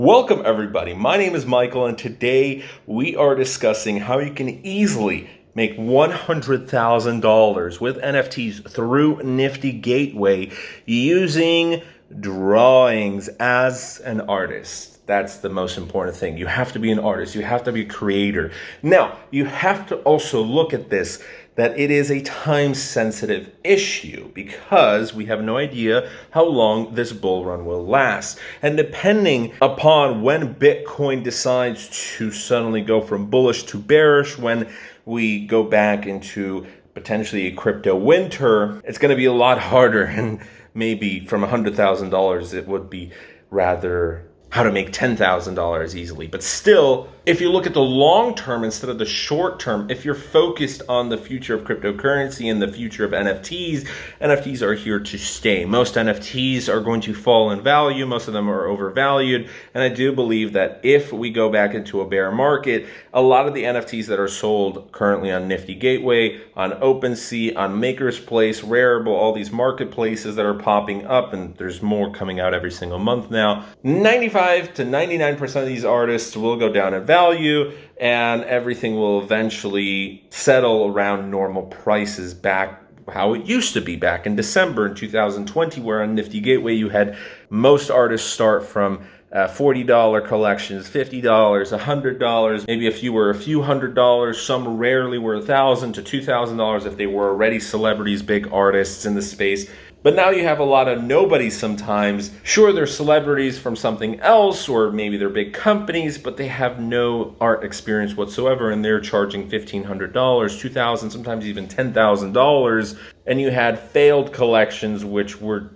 Welcome everybody, my name is Michael and today we are discussing how you can easily make $100,000 with NFTs through NiftyGateway using drawings as an artist. That's the most important thing. You have to be an artist, you have to be a creator. Now, you have to also look at this that it is a time-sensitive issue because we have no idea how long this bull run will last. And depending upon when Bitcoin decides to suddenly go from bullish to bearish, when we go back into potentially a crypto winter, it's going to be a lot harder. And maybe from $100,000, it would be rather how to make $10,000 easily. But still, if you look at the long term instead of the short term, if you're focused on the future of cryptocurrency and the future of NFTs, NFTs are here to stay. Most NFTs are going to fall in value. Most of them are overvalued. And I do believe that if we go back into a bear market, a lot of the NFTs that are sold currently on NiftyGateway, on OpenSea, on Maker's Place, Rarible, all these marketplaces that are popping up, and there's more coming out every single month now, 95 to 99% of these artists will go down in value, and everything will eventually settle around normal prices back how it used to be back in December in 2020, where on NiftyGateway you had most artists start from $40 collections, $50, $100, maybe a few were a few $100s, some rarely were $1,000 to $2,000 if they were already celebrities, big artists in the space. But now you have a lot of nobodies sometimes. Sure, they're celebrities from something else, or maybe they're big companies, but they have no art experience whatsoever, and they're charging $1,500, $2,000, sometimes even $10,000. And you had failed collections, which were,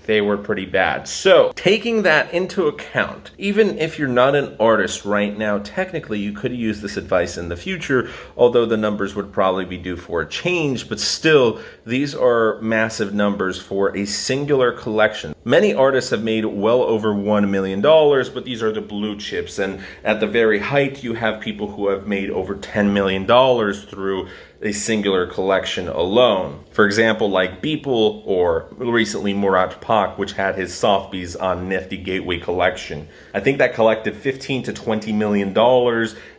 they were pretty bad. So taking that into account, even if you're not an artist right now, technically you could use this advice in the future, although the numbers would probably be due for a change, but still, these are massive numbers for a singular collection. Many artists have made well over $1 million, but these are the blue chips. And at the very height, you have people who have made over $10 million through a singular collection alone. For example, like Beeple, or recently Murat Pak, which had his Softbees on NiftyGateway collection. I think that collected $15 to $20 million,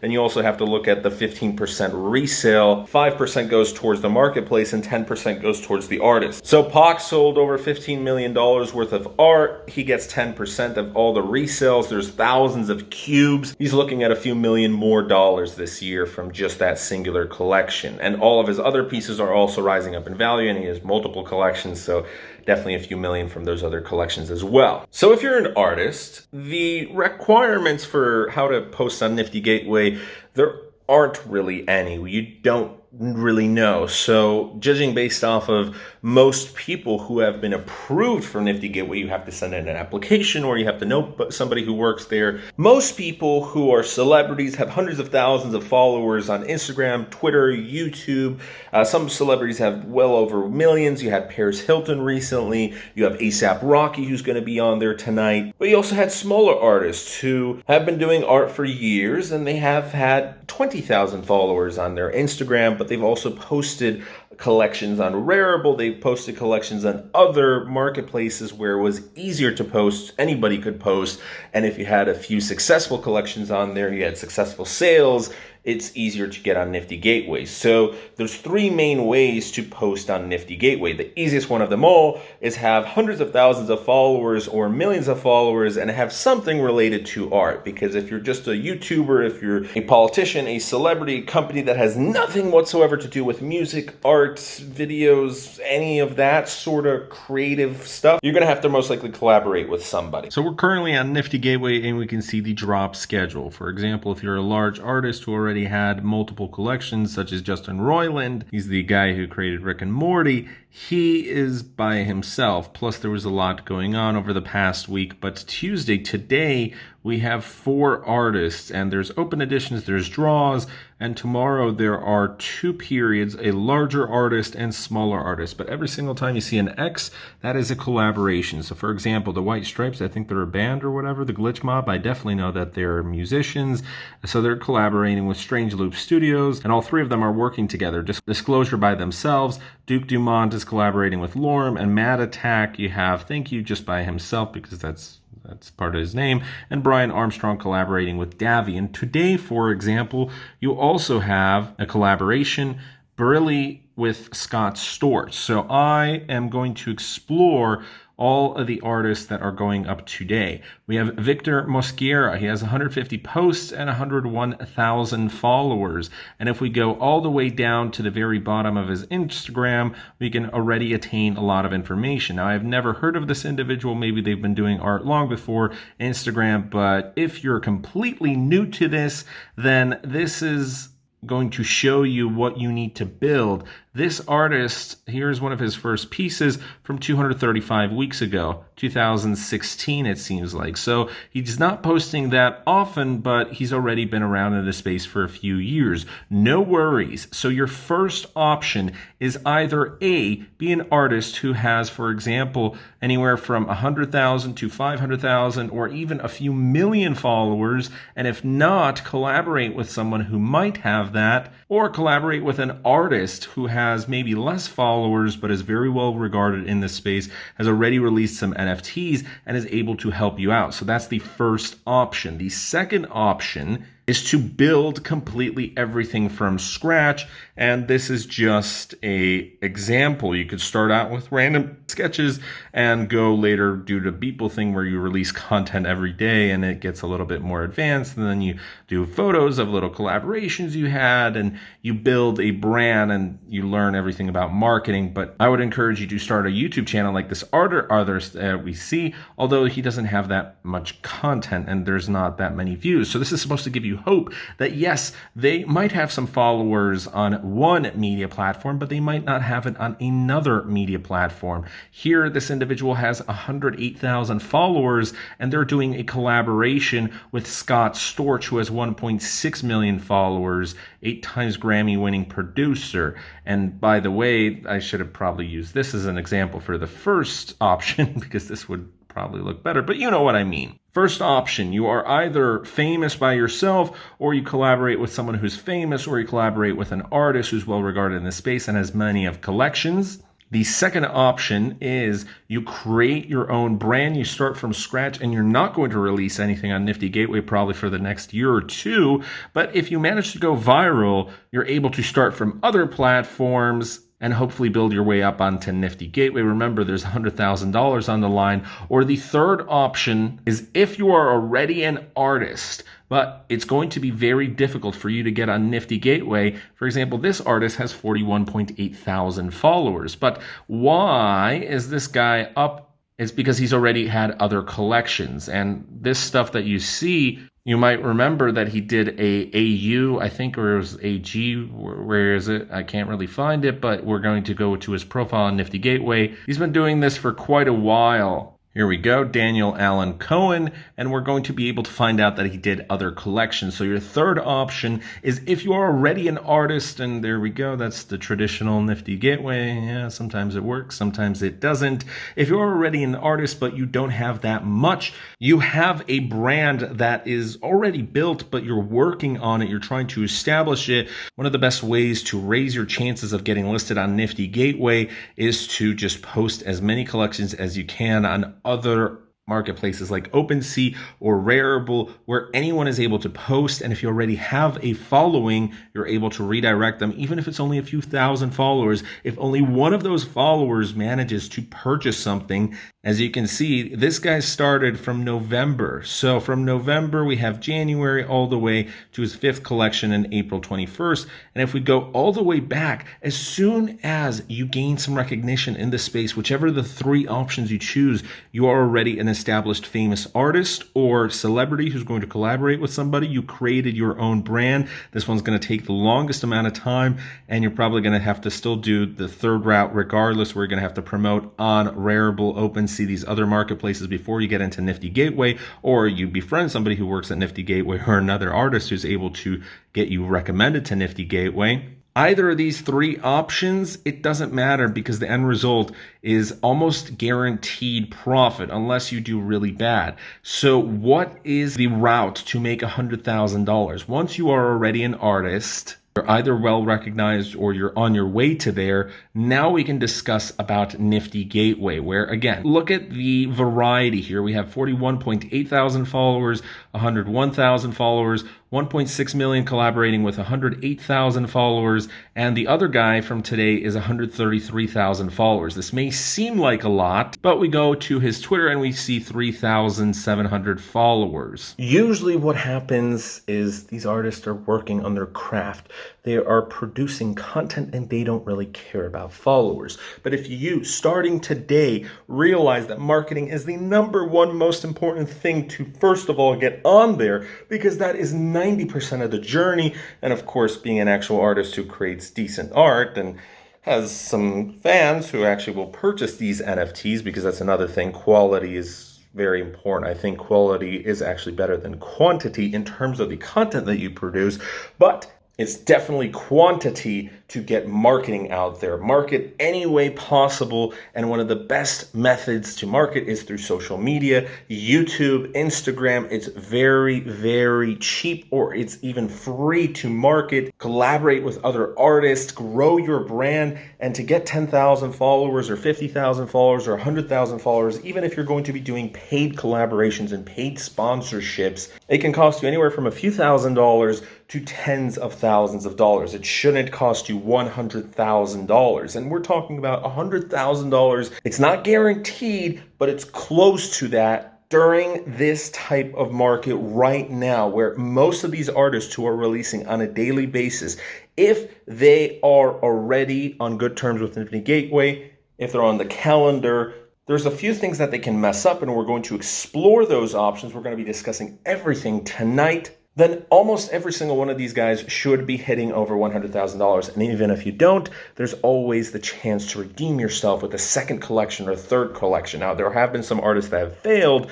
and you also have to look at the 15% resale. 5% goes towards the marketplace and 10% goes towards the artist. So Pak sold over $15 million worth of art. He gets 10% of all the resales. There's thousands of cubes. He's looking at a few million more dollars this year from just that singular collection. And all of his other pieces are also rising up in value, and he has multiple collections, so definitely a few million from those other collections as well. So if you're an artist, the requirements for how to post on NiftyGateway, there aren't really any. You don't really know. So judging based off of most people who have been approved for NiftyGateway, you have to send in an application or you have to know somebody who works there. Most people who are celebrities have hundreds of thousands of followers on Instagram, Twitter, YouTube. Some celebrities have well over millions. You had Paris Hilton recently. You have A$AP Rocky, who's going to be on there tonight. But you also had smaller artists who have been doing art for years, and they have had 20,000 followers on their Instagram, but they've also posted collections on Rarible. They've posted collections on other marketplaces where it was easier to post. Anybody could post. And if you had a few successful collections on there, you had successful sales, it's easier to get on NiftyGateway. So there's three main ways to post on NiftyGateway. The easiest one of them all is have hundreds of thousands of followers or millions of followers and have something related to art. Because if you're just a YouTuber, if you're a politician, a celebrity, a company that has nothing whatsoever to do with music, art, videos, any of that sort of creative stuff, you're gonna have to most likely collaborate with somebody. So we're currently on NiftyGateway and we can see the drop schedule. For example, if you're a large artist who already had multiple collections, such as Justin Roiland, he's the guy who created Rick and Morty, he is by himself. Plus there was a lot going on over the past week, but Tuesday, today, we have 4 artists, and there's open editions, there's draws, and tomorrow there are 2 periods, a larger artist and smaller artist. But every single time you see an X, that is a collaboration. So for example, the White Stripes, I think they're a band or whatever, the Glitch Mob, I definitely know that they're musicians. So they're collaborating with Strange Loop Studios, and all 3 of them are working together. Disclosure by themselves. Duke Dumont is collaborating with Lorem, and Mad Attack, you have Thank You just by himself, because that's that's part of his name, and Brian Armstrong collaborating with Davi. And today, for example, you also have a collaboration, Brilli with Scott Storch. So I am going to explore all of the artists that are going up today. We have Victor Mosquera. He has 150 posts and 101,000 followers. And if we go all the way down to the very bottom of his Instagram, we can already attain a lot of information. Now, I've never heard of this individual. Maybe they've been doing art long before Instagram, but if you're completely new to this, then this is going to show you what you need to build. This artist, here's one of his first pieces from 235 weeks ago, 2016 it seems like. So he's not posting that often, but he's already been around in the space for a few years. No worries. So your first option is either A, be an artist who has, for example, anywhere from 100,000 to 500,000 or even a few million followers, and if not, collaborate with someone who might have that, or collaborate with an artist who has maybe less followers but is very well regarded in this space, has already released some NFTs, and is able to help you out. So that's the first option. The second option is to build completely everything from scratch, and this is just a example. You could start out with random sketches and go later do the Beeple thing where you release content every day and it gets a little bit more advanced, and then you do photos of little collaborations you had and you build a brand and you learn everything about marketing. But I would encourage you to start a YouTube channel like this artist that we see, although he doesn't have that much content and there's not that many views. So this is supposed to give you hope that yes, they might have some followers on one media platform, but they might not have it on another media platform. Here, this individual has 108,000 followers, and they're doing a collaboration with Scott Storch, who has 1.6 million followers, 8 times Grammy-winning producer. And by the way, I should have probably used this as an example for the first option because this would probably look better, but you know what I mean. First option, you are either famous by yourself, or you collaborate with someone who's famous, or you collaborate with an artist who's well regarded in the space and has many of collections. The second option is you create your own brand, you start from scratch, and you're not going to release anything on Nifty Gateway probably for the next year or two. But if you manage to go viral, you're able to start from other platforms and hopefully build your way up onto Nifty Gateway. Remember, there's $100,000 on the line. Or the third option is if you are already an artist, but it's going to be very difficult for you to get on Nifty Gateway. For example, this artist has 41.8 thousand followers. But why is this guy up? It's because he's already had other collections. And this stuff that you see, you might remember that he did a AU, I think, or it was AG. Where is it? I can't really find it, but we're going to go to his profile on Nifty Gateway. He's been doing this for quite a while. Here we go, Daniel Allen Cohen, and we're going to be able to find out that he did other collections. So your third option is if you are already an artist, and there we go, that's the traditional Nifty Gateway. Yeah, sometimes it works, sometimes it doesn't. If you're already an artist, but you don't have that much, you have a brand that is already built, but you're working on it, you're trying to establish it. One of the best ways to raise your chances of getting listed on Nifty Gateway is to just post as many collections as you can on other marketplaces like OpenSea or Rarible, where anyone is able to post. And if you already have a following, you're able to redirect them, even if it's only a few thousand followers. If only one of those followers manages to purchase something, as you can see, this guy started from November. So from November, we have January all the way to his 5th collection in April 21st. And if we go all the way back, as soon as you gain some recognition in the space, whichever the 3 options you choose, you are already an established famous artist or celebrity who's going to collaborate with somebody. You created your own brand. This one's going to take the longest amount of time, and you're probably going to have to still do the third route regardless. We're going to have to promote on Rarible, OpenSea, these other marketplaces before you get into Nifty Gateway, or you befriend somebody who works at Nifty Gateway or another artist who's able to get you recommended to Nifty Gateway. Either of these 3 options, it doesn't matter because the end result is almost guaranteed profit unless you do really bad. So what is the route to make $100,000? Once you are already an artist, You're either well recognized or you're on your way to there. Now we can discuss about NiftyGateway, where again, look at the variety here. We have 41.8 thousand followers, 101,000 followers, 1.6 million collaborating with 108,000 followers, and the other guy from today is 133,000 followers. This may seem like a lot, but we go to his Twitter and we see 3,700 followers. Usually what happens is these artists are working on their craft. They are producing content and they don't really care about followers. But if you, starting today, realize that marketing is the #1 most important thing to, first of all, get on there, because that is 90% of the journey. And of course, being an actual artist who creates decent art and has some fans who actually will purchase these NFTs, because that's another thing. Quality is very important. I think quality is actually better than quantity in terms of the content that you produce, but it's definitely quantity to get marketing out there. Market any way possible, and one of the best methods to market is through social media, YouTube, Instagram. It's very, very cheap, or it's even free to market. Collaborate with other artists, grow your brand, and to get 10,000 followers or 50,000 followers or 100,000 followers, even if you're going to be doing paid collaborations and paid sponsorships, it can cost you anywhere from a few $1,000s to tens of thousands of dollars. It shouldn't cost you $100,000. And we're talking about $100,000. It's not guaranteed, but it's close to that during this type of market right now, where most of these artists who are releasing on a daily basis, if they are already on good terms with NiftyGateway, if they're on the calendar, there's a few things that they can mess up, and we're going to explore those options. We're going to be discussing everything tonight. Then almost every single one of these guys should be hitting over $100,000. And even if you don't, there's always the chance to redeem yourself with a second collection or third collection. Now, there have been some artists that have failed.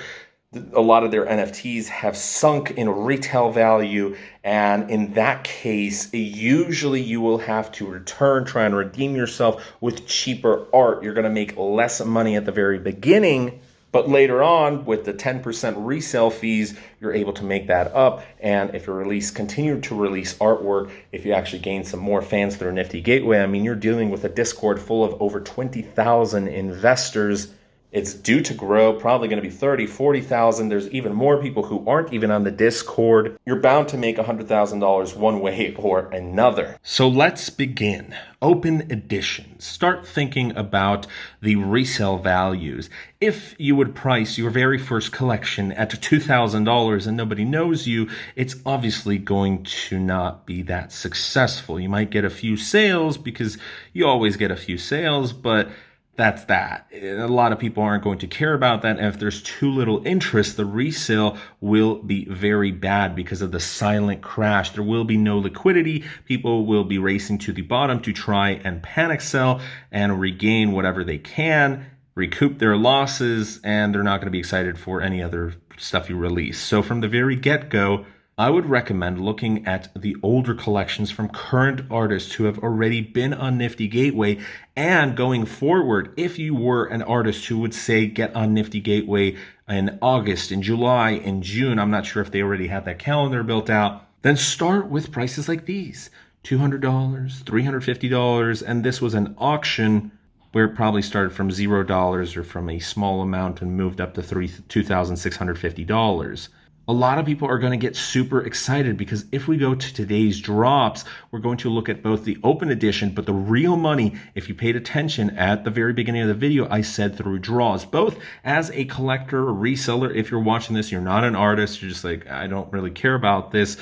A lot of their NFTs have sunk in retail value. And in that case, usually you will have to return, try and redeem yourself with cheaper art. You're going to make less money at the very beginning, but later on, with the 10% resale fees, you're able to make that up. And if you continue to release artwork, if you actually gain some more fans through NiftyGateway, I mean, you're dealing with a Discord full of over 20,000 investors. It's due to grow, probably going to be 30, 40,000. There's even more people who aren't even on the Discord. You're bound to make $100,000 one way or another. So let's begin. Open editions. Start thinking about the resale values. If you would price your very first collection at $2,000 and nobody knows you, it's obviously going to not be that successful. You might get a few sales, because you always get a few sales, but that's that. A lot of people aren't going to care about that. And if there's too little interest, the resale will be very bad because of the silent crash. There will be no liquidity. People will be racing to the bottom to try and panic sell and regain whatever they can, recoup their losses, and they're not going to be excited for any other stuff you release. So from the very get-go, I would recommend looking at the older collections from current artists who have already been on NiftyGateway, and going forward, if you were an artist who would say get on NiftyGateway in August, in July, in June, I'm not sure if they already had that calendar built out, then start with prices like these, $200, $350, and this was an auction where it probably started from $0 or from a small amount and moved up to $2,650. A lot of people are going to get super excited, because if we go to today's drops, we're going to look at both the open edition, but the real money, if you paid attention at the very beginning of the video, I said through draws, both as a collector or reseller. If you're watching this, you're not an artist, you're just like, I don't really care about this,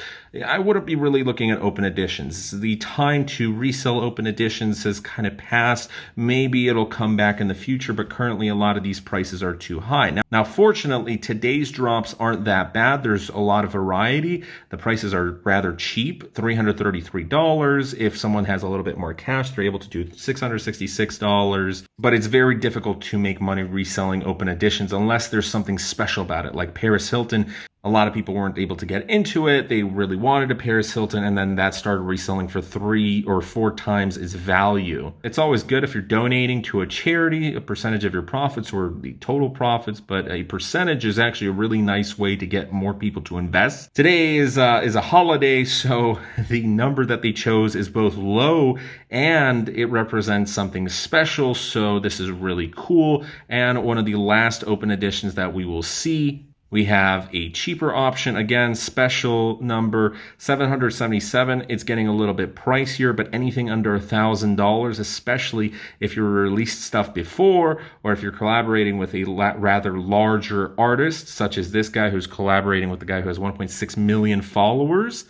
I wouldn't be really looking at open editions. The time to resell open editions has kind of passed. Maybe it'll come back in the future, but currently a lot of these prices are too high. Now, fortunately, today's drops aren't that bad. There's a lot of variety. The prices are rather cheap, $333. If someone has a little bit more cash, they're able to do $666. But it's very difficult to make money reselling open editions unless there's something special about it. Like Paris Hilton A lot of people weren't able to get into it. They really wanted a Paris Hilton, and then that started reselling for 3 or 4 times its value. It's always good if you're donating to a charity, a percentage of your profits or the total profits, but a percentage is actually a really nice way to get more people to invest. Today is a holiday, so the number that they chose is both low and it represents something special, so this is really cool. And one of the last open editions that we will see, we have a cheaper option, again, special number 777. It's getting a little bit pricier, but anything under $1,000, especially if you released stuff before, or if you're collaborating with a rather larger artist, such as this guy who's collaborating with the guy who has 1.6 million followers.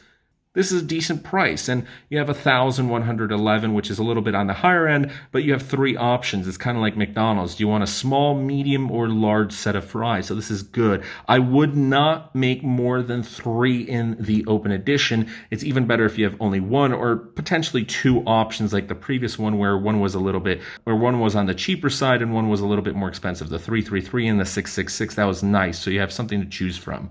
This is a decent price, and you have 1,111, which is a little bit on the higher end, but you have 3 options. It's kind of like McDonald's. Do you want a small, medium, or large set of fries? So this is good. I would not make more than 3 in the open edition. It's even better if you have only 1 or potentially 2 options like the previous one where one was on the cheaper side and one was a little bit more expensive. The 333 and the 666, that was nice. So you have something to choose from.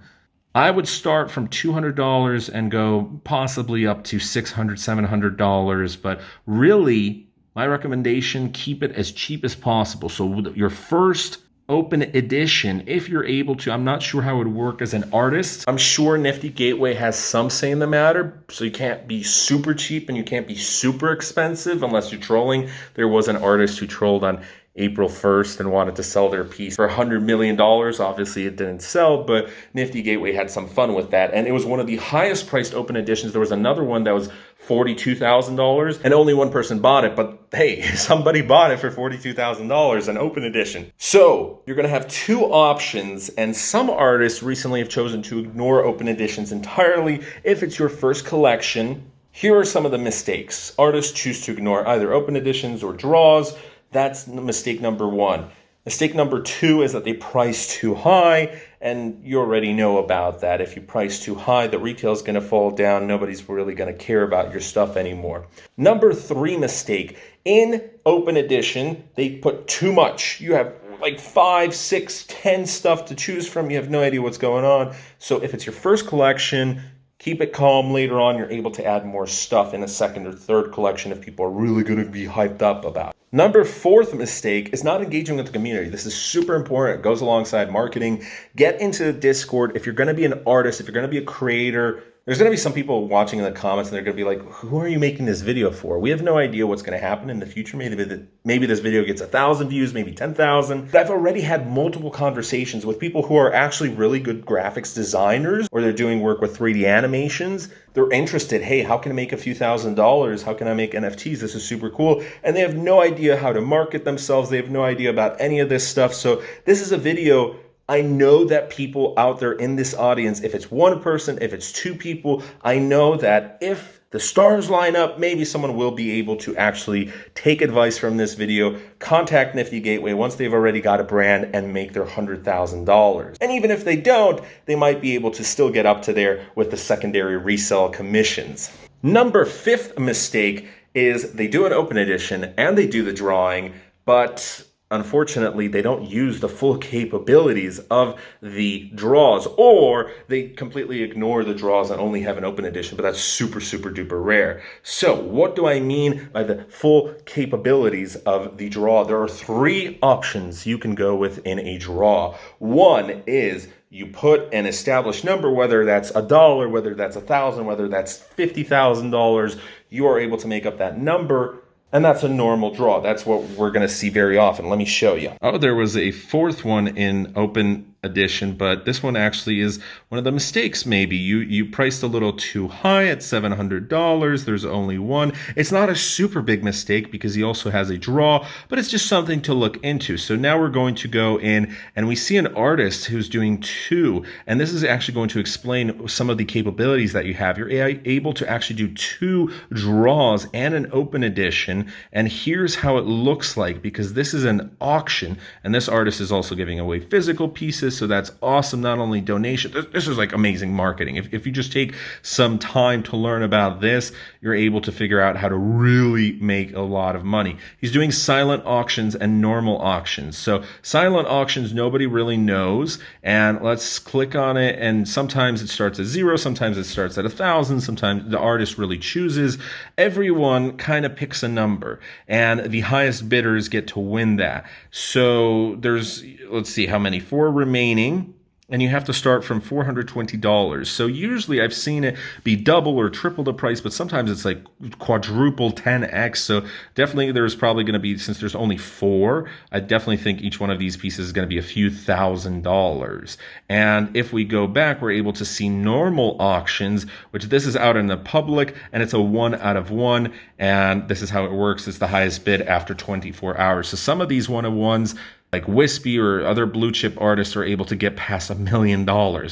I would start from $200 and go possibly up to $600, $700, but really, my recommendation, keep it as cheap as possible. So your first open edition, if you're able to, I'm not sure how it would work as an artist. I'm sure NiftyGateway has some say in the matter, so you can't be super cheap and you can't be super expensive unless you're trolling. There was an artist who trolled on April 1st and wanted to sell their piece for $100 million. Obviously, it didn't sell, but NiftyGateway had some fun with that. And it was one of the highest priced open editions. There was another one that was $42,000 and only one person bought it. But hey, somebody bought it for $42,000, an open edition. So you're going to have 2 options. And some artists recently have chosen to ignore open editions entirely. If it's your first collection, here are some of the mistakes. Artists choose to ignore either open editions or draws. That's mistake number 1. Mistake number 2 is that they price too high, and you already know about that. If you price too high, the retail is going to fall down. Nobody's really going to care about your stuff anymore. Number 3 mistake, in open edition, they put too much. You have like 5, 6, 10 stuff to choose from. You have no idea what's going on. So if it's your first collection, keep it calm. Later on, you're able to add more stuff in a second or third collection if people are really going to be hyped up about it. Number 4th mistake is not engaging with the community. This is super important. It goes alongside marketing. Get into the Discord. If you're going to be an artist, if you're going to be a creator, there's going to be some people watching in the comments and they're going to be like, who are you making this video for? We have no idea what's going to happen in the future. Maybe this video gets 1,000 views, maybe 10,000. I've already had multiple conversations with people who are actually really good graphics designers, or they're doing work with 3D animations. They're interested. Hey, how can I make a few $1,000s? How can I make NFTs? This is super cool. And they have no idea how to market themselves. They have no idea about any of this stuff. So this is a video. I know that people out there in this audience, if it's 1 person, if it's 2 people, I know that if the stars line up, maybe someone will be able to actually take advice from this video, contact NiftyGateway once they've already got a brand and make their $100,000. And even if they don't, they might be able to still get up to there with the secondary resale commissions. Number 5th mistake is they do an open edition and they do the drawing, but unfortunately, they don't use the full capabilities of the draws, or they completely ignore the draws and only have an open edition, but that's super, super duper rare. So what do I mean by the full capabilities of the draw? There are 3 options you can go with in a draw. 1 is you put an established number, whether that's $1, whether that's $1,000, whether that's $50,000, you are able to make up that number. And that's a normal draw. That's what we're going to see very often. Let me show you. Oh, there was a 4th one in open edition, but this one actually is one of the mistakes. Maybe you priced a little too high at $700. There's only 1. It's not a super big mistake because he also has a draw, but it's just something to look into. So now we're going to go in and we see an artist who's doing 2, and this is actually going to explain some of the capabilities that you have. You're able to actually do 2 draws and an open edition, and here's how it looks like, because this is an auction and this artist is also giving away physical pieces. this, so that's awesome. Not only donation, this is like amazing marketing. If you just take some time to learn about this, you're able to figure out how to really make a lot of money. He's doing silent auctions and normal auctions. So silent auctions, nobody really knows. And let's click on it. And sometimes it starts at 0. Sometimes it starts at 1,000. Sometimes the artist really chooses. Everyone kind of picks a number, and the highest bidders get to win that. So there's, let's see how many, 4 remaining. And you have to start from $420. So usually I've seen it be double or triple the price, but sometimes it's like quadruple, 10x. So definitely there's probably going to be, since there's only 4, I definitely think each one of these pieces is going to be a few $1,000s. And if we go back, we're able to see normal auctions, which this is out in the public, and it's a 1 out of 1. And this is how it works. It's the highest bid after 24 hours. So some of these 1 of 1s, like Wispy or other blue chip artists, are able to get past $1 million.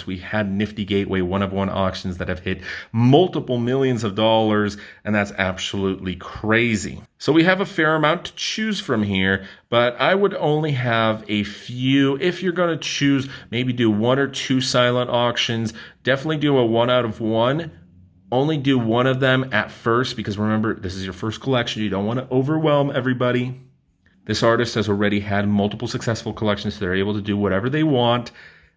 We had NiftyGateway 1 of 1 auctions that have hit multiple millions of dollars, and that's absolutely crazy. So we have a fair amount to choose from here, but I would only have a few. If you're going to choose, maybe do 1 or 2 silent auctions. Definitely do a 1 out of 1. Only do 1 of them at first, because remember, this is your first collection. You don't want to overwhelm everybody. This artist has already had multiple successful collections, so they're able to do whatever they want.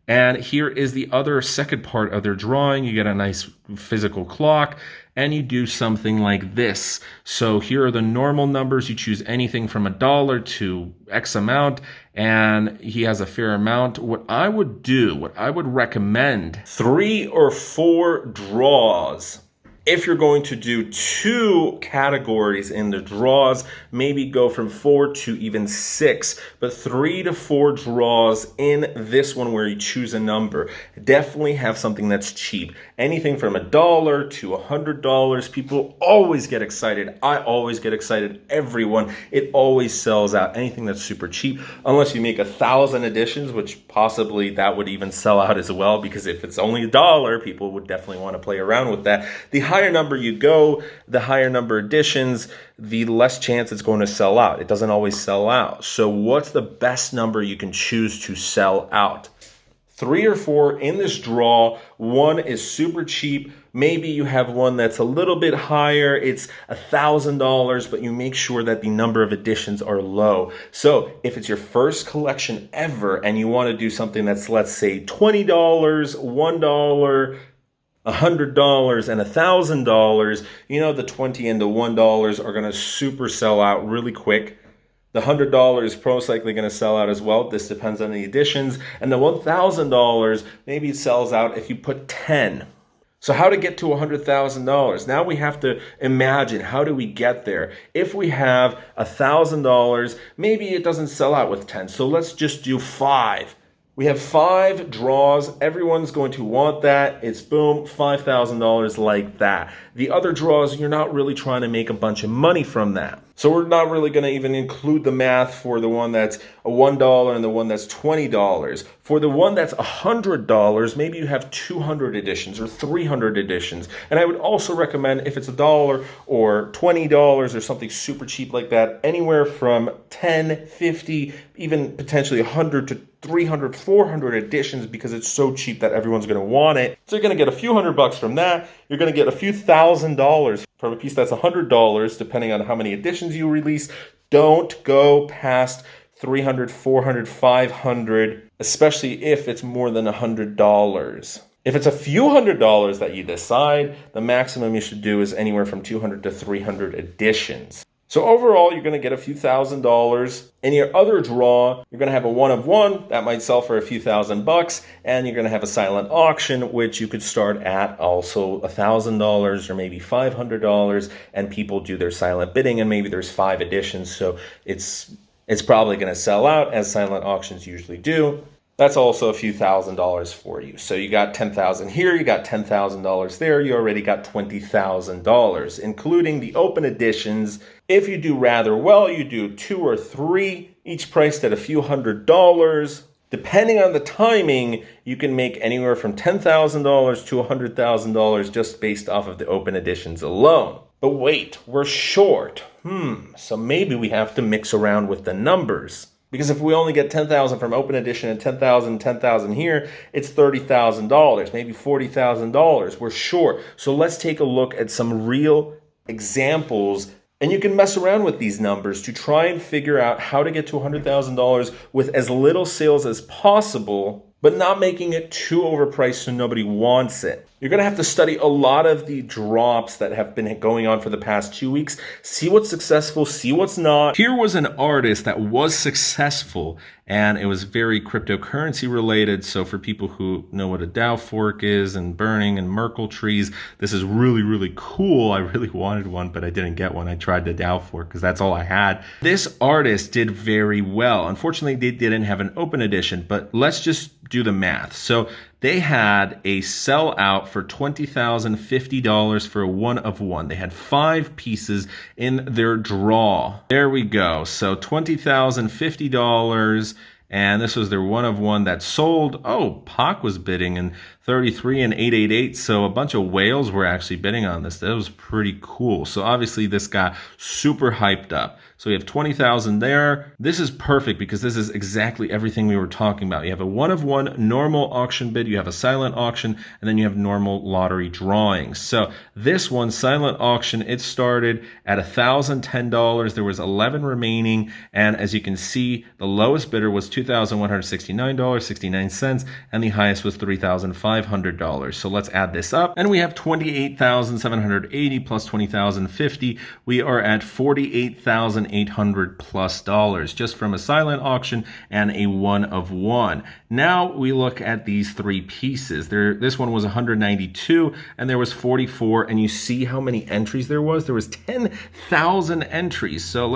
And here is the other second part of their drawing. You get a nice physical clock, and you do something like this. So here are the normal numbers. You choose anything from $1 to X amount, and he has a fair amount. What I would recommend 3 or 4 draws. If you're going to do 2 categories in the draws, maybe go from 4 to even 6, but 3 to 4 draws in this one where you choose a number. Definitely have something that's cheap. Anything from $1 to $100. People always get excited. I always get excited. Everyone. It always sells out. Anything that's super cheap, unless you make 1,000 editions, which possibly that would even sell out as well, because if it's only $1, people would definitely want to play around with that. The higher number you go, the higher number editions, the less chance it's going to sell out. It doesn't always sell out. So what's the best number you can choose to sell out? 3 or 4 in this draw. 1 is super cheap. Maybe you have one that's a little bit higher. It's $1,000, but you make sure that the number of editions are low. So if it's your first collection ever and you want to do something that's, let's say, $20, $1, $100 and $1,000, you know, the $20 and the $1 are going to super sell out really quick. The $100 is most likely going to sell out as well. This depends on the editions. And the $1,000, maybe it sells out if you put 10. So how to get to $100,000? Now we have to imagine, how do we get there? If we have $1,000, maybe it doesn't sell out with 10. So let's just do 5. We have 5 draws. Everyone's going to want that. It's boom, $5,000 like that. The other draws, you're not really trying to make a bunch of money from that. So we're not really going to even include the math for the one that's a $1 and the one that's $20. For the one that's $100, maybe you have 200 editions or 300 editions. And I would also recommend, if it's $1 or $20 or something super cheap like that, anywhere from 10, 50, even potentially 100 to 300, 400 editions, because it's so cheap that everyone's going to want it. So you're going to get a few $100 from that. You're going to get a few $1,000 from a piece that's $100, depending on how many editions you release. Don't go past 300, 400, 500, especially if it's more than $100. If it's a few $100s that you decide, the maximum you should do is anywhere from 200 to 300 editions. So overall, you're going to get a few $1,000. In your other draw, you're going to have a 1 of 1 that might sell for a few $1,000, and you're going to have a silent auction, which you could start at also $1,000 or maybe $500, and people do their silent bidding, and maybe there's 5 editions, so it's probably going to sell out, as silent auctions usually do. That's also a few $1,000s for you. So you got $10,000 here, you got $10,000 there, you already got $20,000, including the open editions. If you do rather well, you do 2 or 3, each priced at a few $100s. Depending on the timing, you can make anywhere from $10,000 to $100,000 just based off of the open editions alone. But wait, we're short. So maybe we have to mix around with the numbers. Because if we only get 10,000 from open edition and 10,000 here, it's $30,000, maybe $40,000. We're short. So let's take a look at some real examples. And you can mess around with these numbers to try and figure out how to get to $100,000 with as little sales as possible, but not making it too overpriced so nobody wants it. You're going to have to study a lot of the drops that have been going on for the past 2 weeks, see what's successful, see what's not. Here was an artist that was successful, and it was very cryptocurrency related. So for people who know what a DAO fork is and burning and Merkle trees, this is really, really cool. I really wanted one, but I didn't get one. I tried the DAO fork because that's all I had. This artist did very well. Unfortunately, they didn't have an open edition, but let's just do the math. So they had a sellout for $20,050 for a 1 of 1. They had 5 pieces in their draw. There we go. So $20,050. And this was their 1 of 1 that sold. Oh, Pac was bidding in 33 and 888. So a bunch of whales were actually bidding on this. That was pretty cool. So obviously this got super hyped up. So we have 20,000 there. This is perfect because this is exactly everything we were talking about. You have a 1 of 1 normal auction bid, you have a silent auction, and then you have normal lottery drawings. So this one, silent auction, it started at $1,010. There was 11 remaining. And as you can see, the lowest bidder was $2,169.69, and the highest was $3,500. So let's add this up. And we have 28,780 plus 20,050. We are at $48,800 plus just from a silent auction and a 1 of 1. Now we look at these 3 pieces. This one was 192 and there was 44, and you see how many entries there was? There was 10,000 entries. So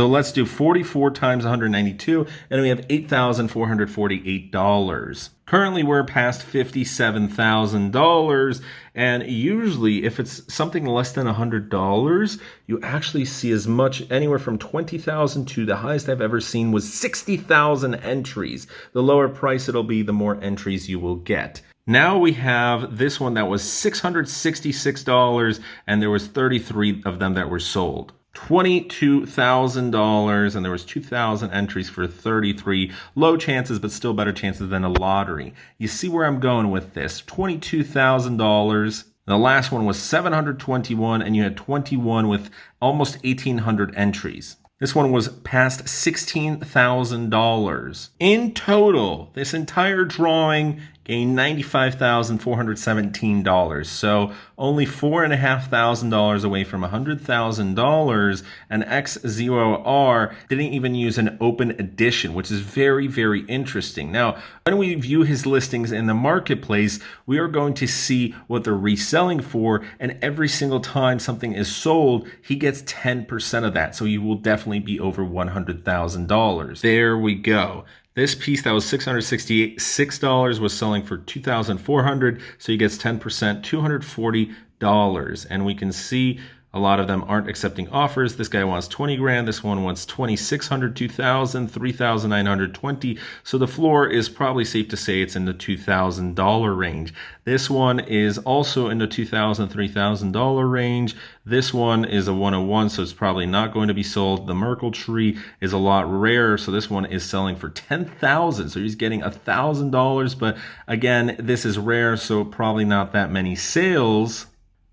let's do 44 times 192, and we have $8,448. Currently, we're past $57,000, and usually if it's something less than $100, you actually see as much, anywhere from 20,000 to the highest I've ever seen was 60,000 entries. The lower price it'll be, the more entries you will get. Now we have this one that was $666, and there was 33 of them that were sold. $22,000, and there was 2,000 entries for 33. Low chances, but still better chances than a lottery. You see where I'm going with this. $22,000. The last one was $721, and you had 21 with almost 1,800 entries. This one was past $16,000. In total, this entire drawing gained $95,417. So only $4,500 away from $100,000. And X0R didn't even use an open edition, which is very, very interesting. Now, when we view his listings in the marketplace, we are going to see what they're reselling for. And every single time something is sold, he gets 10% of that. So you will definitely be over $100,000. There we go. This piece that was $666 was selling for $2,400, so he gets 10%, $240. And we can see a lot of them aren't accepting offers. This guy wants 20 grand. This one wants 2,600, 2,000, 3,920. So the floor is probably safe to say it's in the $2,000 range. This one is also in the $2,000, $3,000 range. This one is a 101, so it's probably not going to be sold. The Merkle tree is a lot rarer, so this one is selling for $10,000. So he's getting $1,000, but again, this is rare, so probably not that many sales.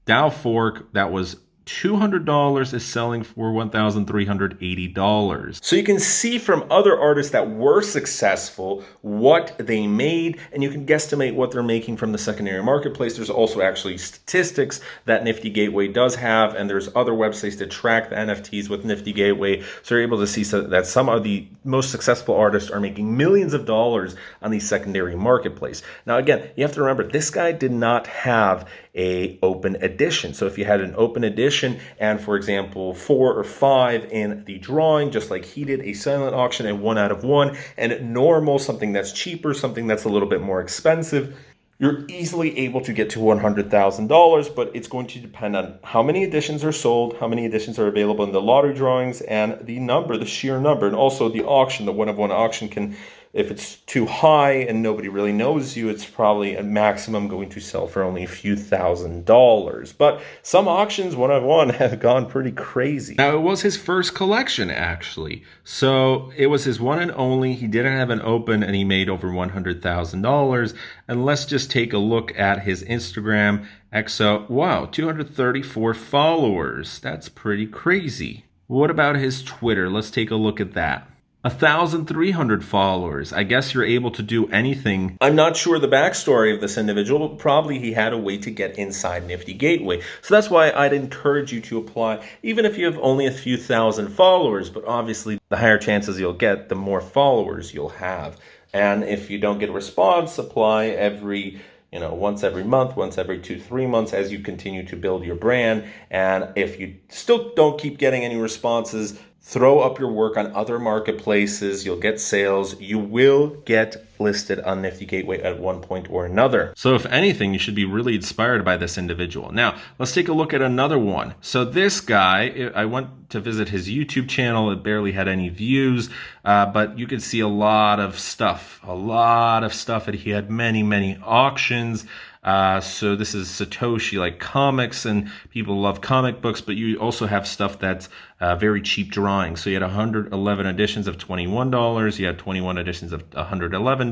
DAO fork that was $200 is selling for $1,380. So you can see from other artists that were successful what they made, and you can guesstimate what they're making from the secondary marketplace. There's also actually statistics that NiftyGateway does have, and there's other websites that track the NFTs with NiftyGateway. So you're able to see that some of the most successful artists are making millions of dollars on the secondary marketplace. Now, again, you have to remember, this guy did not have a open edition. So if you had an open edition and, for example, 4 or 5 in the drawing, just like he did, a silent auction and 1 out of 1, and normal, something that's cheaper, something that's a little bit more expensive, you're easily able to get to $100,000, but it's going to depend on how many editions are sold, how many editions are available in the lottery drawings, and the number, the sheer number, and also the auction. The 1 of 1 auction can If it's too high and nobody really knows you, it's probably at maximum going to sell for only a few $1,000s. But some auctions, one on one, have gone pretty crazy. Now, it was his first collection, actually. So it was his one and only. He didn't have an open, and he made over $100,000. And let's just take a look at his Instagram. XO, wow, 234 followers. That's pretty crazy. What about his Twitter? Let's take a look at that. 1,300 followers. I guess you're able to do anything. I'm not sure the backstory of this individual, but probably he had a way to get inside Nifty Gateway. So that's why I'd encourage you to apply, even if you have only a few thousand followers, but obviously the higher chances you'll get, the more followers you'll have. And if you don't get a response, apply every once every month, once every 2-3 months as you continue to build your brand. And if you still don't keep getting any responses, throw up your work on other marketplaces. You'll get sales. You will get listed on Nifty Gateway at one point or another. So if anything, you should be really inspired by this individual. Now, let's take a look at another one. So this guy, I went to visit his YouTube channel. It barely had any views, but you can see a lot of stuff. And he had many auctions. So this is Satoshi, like comics, and people love comic books, but you also have stuff that's very cheap drawings. So you had 111 editions of $21. You had 21 editions of $111.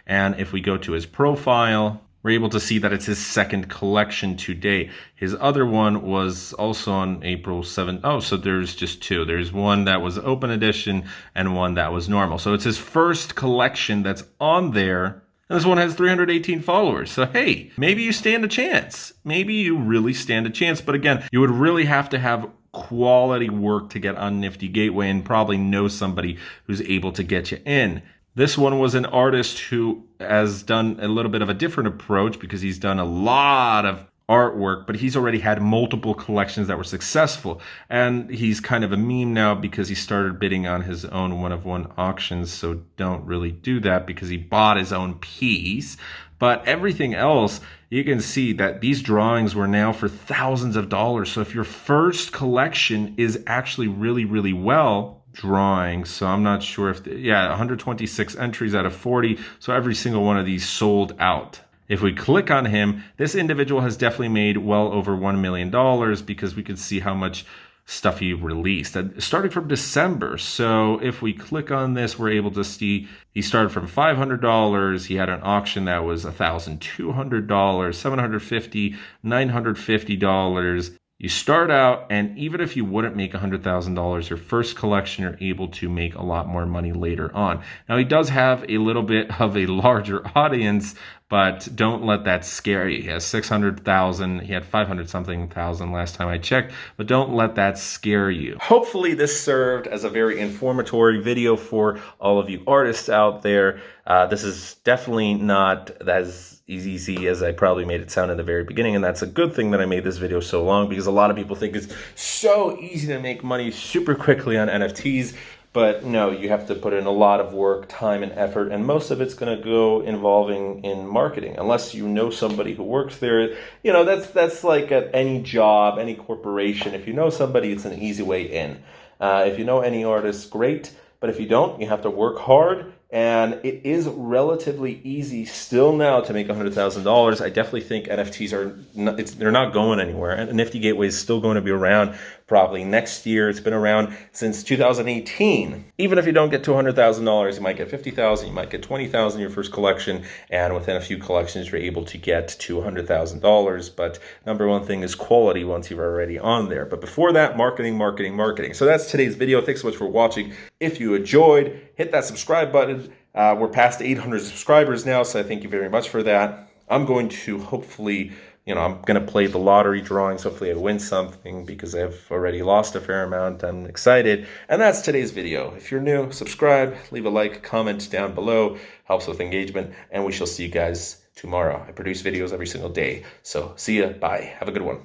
And if we go to his profile, we're able to see that it's his second collection to date. His other one was also on April 7th. Oh, so there's just two. There's one that was open edition and one that was normal. So it's his first collection that's on there. And this one has 318 followers. So, hey, maybe you stand a chance. Maybe you really stand a chance. But again, you would really have to have quality work to get on Nifty Gateway and probably know somebody who's able to get you in. This one was an artist who has done a little bit of a different approach because he's done a lot of artwork, but he's already had multiple collections that were successful. And he's kind of a meme now because he started bidding on his own one-of-one auctions. So don't really do that because he bought his own piece. But everything else, you can see that these drawings were now for thousands of dollars. So if your first collection is actually really well drawing, so I'm not sure if, 126 entries out of 40. So every single one of these sold out. If we click on him, this individual has definitely made well over $1 million because we could see how much stuff he released. Starting from December. So if we click on this, we're able to see he started from $500. He had an auction that was $1,200, $750, $950. You start out, and even if you wouldn't make $100,000 your first collection, you're able to make a lot more money later on. Now, he does have a little bit of a larger audience, but don't let that scare you. He has 600,000. He had 500-something thousand last time I checked, but don't let that scare you. Hopefully, this served as a very informatory video for all of you artists out there. This is definitely not as easy as I probably made it sound in the very beginning, and that's a good thing that I made this video so long because a lot of people think it's so easy to make money super quickly on NFTs, but no, you have to put in a lot of work, time, and effort, and most of it's going to go involving in marketing, unless you know somebody who works there. That's like at any job, any corporation. If you know somebody, it's an easy way in. If you know any artists, great, but if you don't, you have to work hard. And it is relatively easy still now to make $100,000. I definitely think NFTs they're not going anywhere. And Nifty Gateway is still going to be around probably next year. It's been around since 2018. Even if you don't get to $100,000, you might get $50,000, you might get $20,000 your first collection, and within a few collections, you're able to get to $100,000. But number one thing is quality once you're already on there. But before that, marketing. So that's today's video. Thanks so much for watching. If you enjoyed, hit that subscribe button. We're past 800 subscribers now, so I thank you very much for that. I'm going to hopefully, I'm going to play the lottery drawings. Hopefully I win something because I've already lost a fair amount. I'm excited. And that's today's video. If you're new, subscribe, leave a like, comment down below. Helps with engagement. And we shall see you guys tomorrow. I produce videos every single day. So see ya. Bye. Have a good one.